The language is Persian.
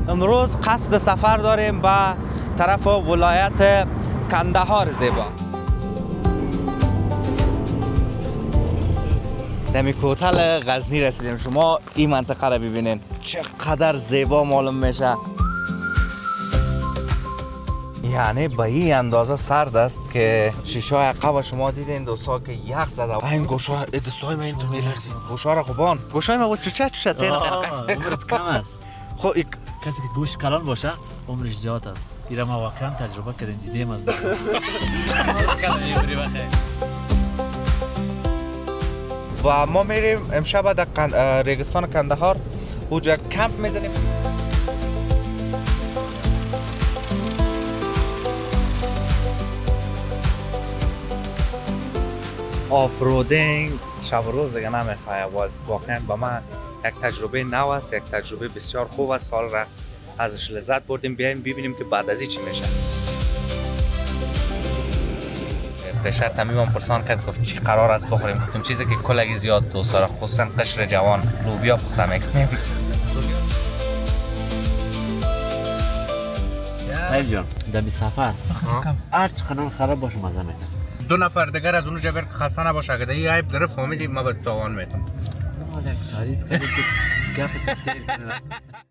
امروز قصد سفر داریم به طرف ولایت کندهار زیبا. دمی کوتل غزنی رسیدیم. شما این منطقه رو ببینین چقدر زیبا معلوم میشه. یعنی به این اندازه سرد است که شیشه عقب شما دیدین دوستا که یخ زده. این گوشا دستای من تو میلرزید. گوشا را خوبان. گوشای ما بود چوچه سین. عمرت کم است. خب کسی که گوش کلان باشه عمرش زیاد است. دیره ما واقعا تجربه کردیم دیدیم از و ما میریم امشب در ریگستان کندهار اونجا کمپ میزنیم. آفرودینگ شب و روز دیگه نمیخواه. واقعا با من یک تجربه نو است، یک تجربه بسیار خوب است. حال را ازش لذت بردیم. بیایم ببینیم که بعد از این چی میشه. پیشتر تمیم پرسان کرد گفت چی قرار است بخوریم. گفتیم چیزی که کلگی زیاد دوست داره، خصوصا قشر جوان لوبیا پخته میکنیم. حیف جان دمی سفر هر چقدر خراب باشه مزه میکنه. 2 نفر دیگر از اونجا بر که خسته نباشه. اگه این عیب گرفت فهمیدیم ما به تاوان میتونم. تعریف کردی که گپ